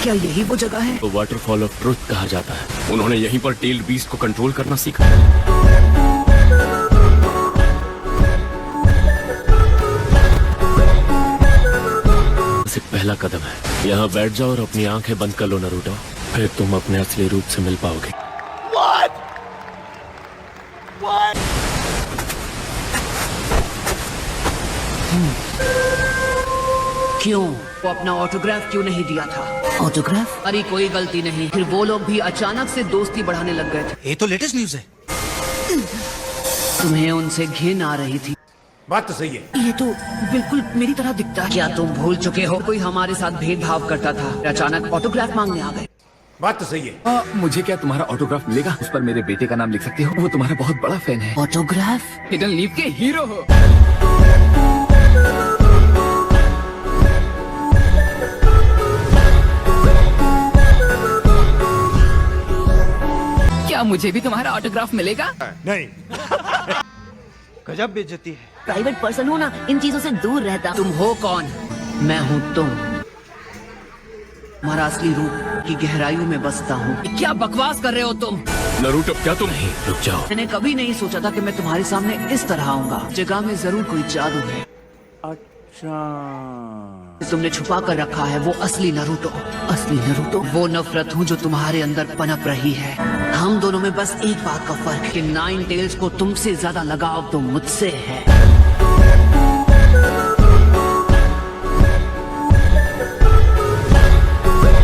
क्या यही वो जगह है? तो वाटरफॉल ऑफ ट्रुथ कहा जाता है। उन्होंने यहीं पर टेल्ड बीस्ट को कंट्रोल करना सीखा। पहला कदम है, यहाँ बैठ जाओ और अपनी आंखें बंद कर लो नारुतो, फिर तुम अपने असली रूप से मिल पाओगे। क्यों? वो अपना ऑटोग्राफ क्यों नहीं दिया था? ऑटोग्राफ? अरे कोई गलती नहीं, फिर वो लोग भी अचानक से दोस्ती बढ़ाने लग गए थे। ये तो लेटेस्ट न्यूज है। तुम्हें उनसे घिन आ रही थी। बात तो सही है। ये तो बिल्कुल मेरी तरह दिखता है। क्या तुम भूल चुके हो? कोई हमारे साथ भेदभाव करता था, अचानक ऑटोग्राफ मांगने आ गए। बात तो सही है। मुझे क्या तुम्हारा ऑटोग्राफ मिलेगा? उस पर मेरे बेटे का नाम लिख सकते हो, वो तुम्हारा बहुत बड़ा फैन है। ऑटोग्राफ? हिडन लीफ के हीरो हो। क्या मुझे भी तुम्हारा ऑटोग्राफ मिलेगा? नहीं। गजब बेइज्जती है। प्राइवेट पर्सन हो ना, इन चीजों से दूर रहता। तुम हो कौन? मैं हूँ तुम। तुम्हारा असली रूप की गहराइयों में बसता हूँ। क्या बकवास कर रहे हो तुम? नारुतो क्या तुम? नहीं, रुक जाओ। मैंने कभी नहीं सोचा था कि मैं तुम्हारे सामने इस तरह आऊंगा। जगह में जरूर कोई जादू है। अच्छा। तुमने छुपा कर रखा है वो असली नारुतो। असली नारुतो? वो नफरत हूँ जो तुम्हारे अंदर पनप रही है। हम दोनों में बस एक बात का फर्क है कि नाइन टेल्स को तुमसे ज्यादा लगाव तो मुझसे है।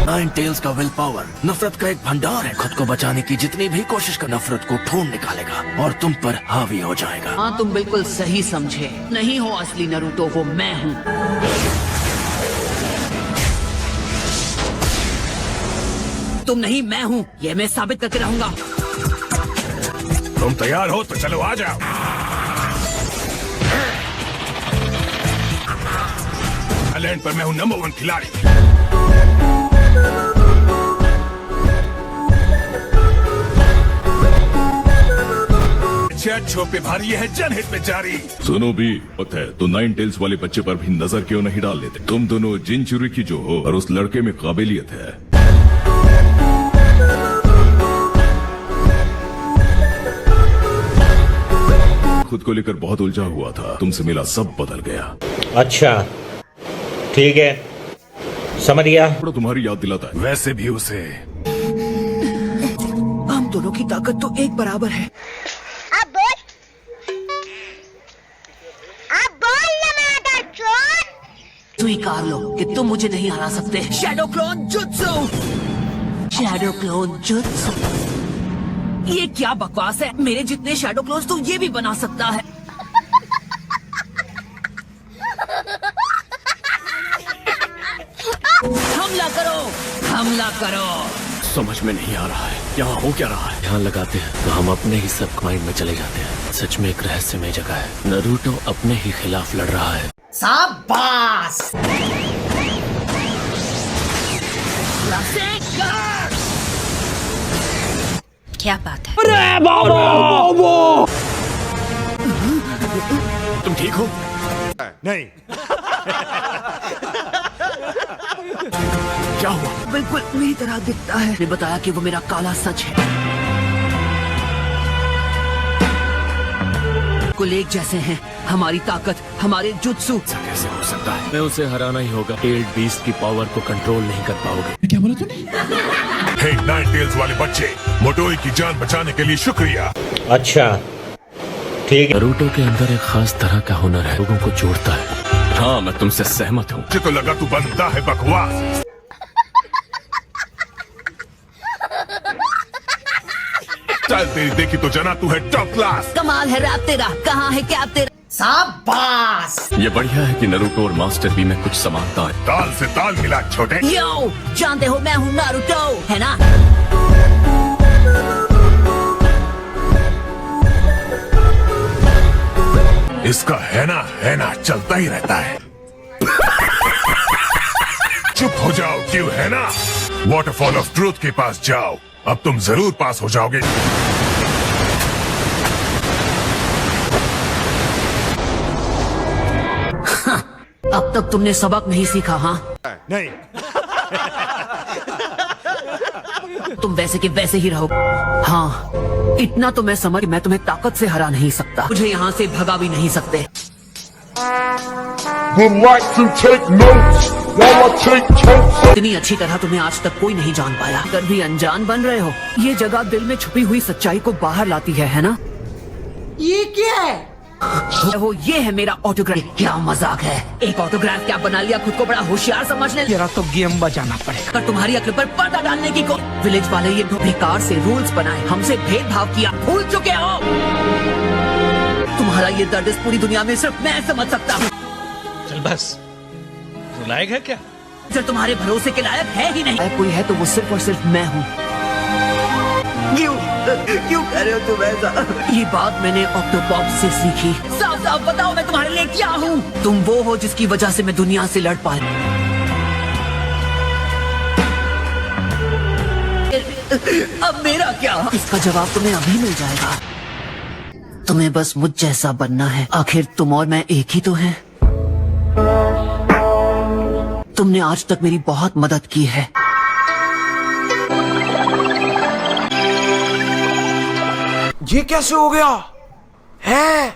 नाइन टेल्स का विल पावर नफरत का एक भंडार है। खुद को बचाने की जितनी भी कोशिश कर नफरत को ढूंढ निकालेगा और तुम पर हावी हो जाएगा। हाँ, तुम बिल्कुल सही समझे। नहीं हो असली नारुतो, वो मैं हूँ। तुम नहीं, मैं हूँ। ये मैं साबित करके रहूंगा। तुम तैयार हो तो चलो आ जाओ। आइलैंड पर मैं हूँ नंबर 1 खिलाड़ी। शो पे भारी है, जनहित पे जारी। सुनो भी पता है तो नाइन टेल्स वाले बच्चे पर भी नजर क्यों नहीं डाल लेते? तुम दोनों जिनचुरिकी जो हो और उस लड़के में काबिलियत है। खुद को लेकर बहुत उलझा हुआ था, तुमसे मिला सब बदल गया। अच्छा ठीक है, समझ गया। थोड़ा तुम्हारी याद दिलाता है। वैसे भी उसे हम दोनों की ताकत तो एक बराबर है। स्वीकार लो कि तुम मुझे नहीं हरा सकते। Shadow clone jutsu. Shadow clone jutsu. ये क्या बकवास है? मेरे जितने शैडो क्लोन्स तो ये भी बना सकता है। हमला करो, हमला करो। समझ में नहीं आ रहा है यहाँ हो क्या रहा है। यहाँ लगाते हैं तो हम अपने ही सब माइंड में चले जाते हैं। सच में एक रहस्यमय जगह है। नारुतो अपने ही खिलाफ लड़ रहा है। शाबाश। क्या बात है? तुम ठीक हो? नहीं। क्या हुआ? बिल्कुल मेरी तरह दिखता है। ने बताया कि वो मेरा काला सच है। कुल एक जैसे हैं। हमारी ताकत, हमारे जुत्सु। कैसे हो सकता है? मैं उसे हराना ही होगा। टेल्ड बीस्ट की पावर को कंट्रोल नहीं कर पाओगे। क्या बोला तूने? हे नाइन टेल्स वाले बच्चे, मोटोई की जान बचाने के लिए शुक्रिया। अच्छा ठीक है। नारुतो के अंदर एक खास तरह का हुनर है, लोगों को जोड़ता है। हाँ, मैं तुमसे सहमत हूँ। मुझे तो लगा तू बनता है बकवास। चल तेरी देखी तो जना तू है टॉप क्लास। कमाल है रैप तेरा, कहाँ है क्या तेरा? शाबाश। ये बढ़िया है कि नारुतो और मास्टर बी में कुछ समानता है। ताल से ताल मिला छोटे। यो, जानते हो मैं हूँ नारुतो, है ना? इसका है ना चलता ही रहता है। चुप हो जाओ, क्यों है ना? वाटरफॉल ऑफ ट्रूथ के पास जाओ, अब तुम जरूर पास हो जाओगे। अब तक तुमने सबक नहीं सीखा, हाँ? नहीं। तुम वैसे के वैसे ही रहोगे। हाँ, इतना तो मैं समझ, मैं तुम्हें ताकत से हरा नहीं सकता, मुझे यहाँ से भगा भी नहीं सकते। इतनी अच्छी तरह तुम्हें आज तक कोई नहीं जान पाया। अगर भी अनजान बन रहे हो, ये जगह दिल में छुपी हुई सच्चाई को बाहर लाती है ना? ये क्या है? वो ये है मेरा ऑटोग्राफ। क्या मजाक है, एक ऑटोग्राफ क्या बना लिया, खुद को बड़ा होशियार समझने। जरा तो गेम बजाना पड़ेगा। कर तुम्हारी अक्ल पर पर्दा डालने की विलेज वाले ये बेकार से रूल्स बनाए, हमसे भेदभाव किया, भूल चुके हो। तुम्हारा ये दर्द इस पूरी दुनिया में सिर्फ मैं समझ सकता हूँ। चल बस, रुलाएगा क्या? जो तुम्हारे भरोसे के लायक है ही नहीं। कोई है तो वो सिर्फ और सिर्फ मैं हूँ। क्यों कर रहे हो तुम ऐसा? ये बात मैंने ऑक्टोपॉप से सीखी। साफ साफ बताओ मैं तुम्हारे लिए क्या हूँ? तुम वो हो जिसकी वजह से मैं दुनिया से लड़ पाया। अब मेरा क्या? इसका जवाब तुम्हें अभी मिल जाएगा। तुम्हें बस मुझ जैसा बनना है। आखिर तुम और मैं एक ही तो हैं। तुमने आज तक मेरी बहुत मदद की है। ये कैसे हो गया है?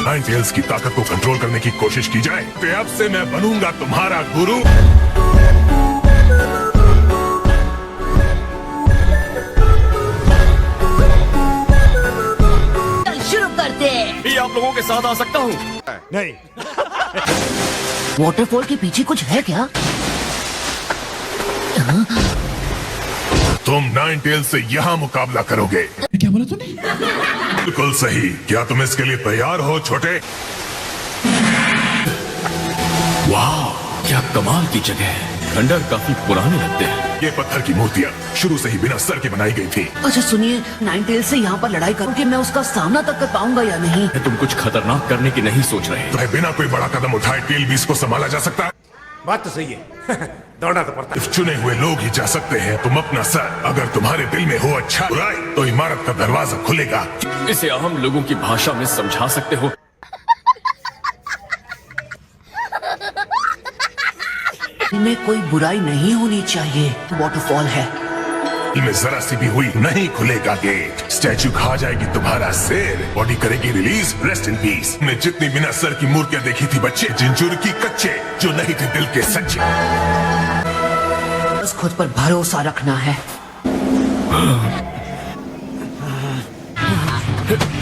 नाइन टेल्स की ताकत को कंट्रोल करने की कोशिश की जाए तो अब से मैं बनूंगा तुम्हारा गुरु। शुरू करते हैं। ये आप लोगों के साथ आ सकता हूँ? नहीं। वाटरफॉल के पीछे कुछ है क्या? तुम नाइन टेल्स से यहाँ मुकाबला करोगे। क्या बोला तूने? बिल्कुल सही। क्या तुम इसके लिए तैयार हो छोटे? वाह, क्या कमाल की जगह है। खंडर काफी पुराने लगते हैं। ये पत्थर की मूर्तियाँ शुरू से ही बिना सर के बनाई गई थी। अच्छा सुनिए, नाइन टेल्स से यहाँ पर लड़ाई करूँ कि मैं उसका सामना तक कर पाऊंगा या नहीं? तुम कुछ खतरनाक करने की नहीं सोच रहे? तो बिना कोई बड़ा कदम उठाए टेल बीस को संभाला जा सकता है? बात तो सही है। दौड़ना तो पड़ता सिर्फ चुने हुए लोग ही जा सकते हैं। तुम अपना सर, अगर तुम्हारे दिल में हो अच्छा बुराई तो इमारत का दरवाजा खुलेगा। इसे आम लोगों की भाषा में समझा सकते हो? इनमें कोई बुराई नहीं होनी चाहिए। वाटरफॉल है, में जरा सी भी हुई नहीं खुलेगा गेट। स्टैचू खा जाएगी तुम्हारा सिर, बॉडी करेगी रिलीज, रेस्ट इन पीस। ने जितनी बिना सर की मूर्तियां देखी थी बच्चे, जिंजुर की कच्चे, जो नहीं थे दिल के सच्चे। बस खुद पर भरोसा रखना है।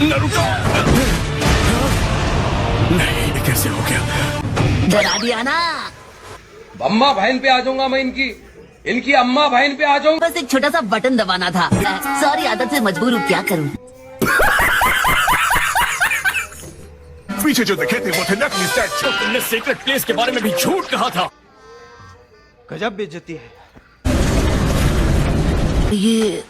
नारुतो! नहीं, ये कैसे हो गया? डरा दिया ना? अम्मा बहन पे आ जाऊंगा मैं, इनकी अम्मा बहन पे आ जाऊंगा। बस एक छोटा सा बटन दबाना था। सॉरी, आदत से मजबूर हूँ, क्या करूँ? पीछे जो देखे थे वो थे नकली स्टैचू। तुमने सीक्रेट प्लेस के बारे में भी झूठ कहा था। गजब बेइज्जती है। ये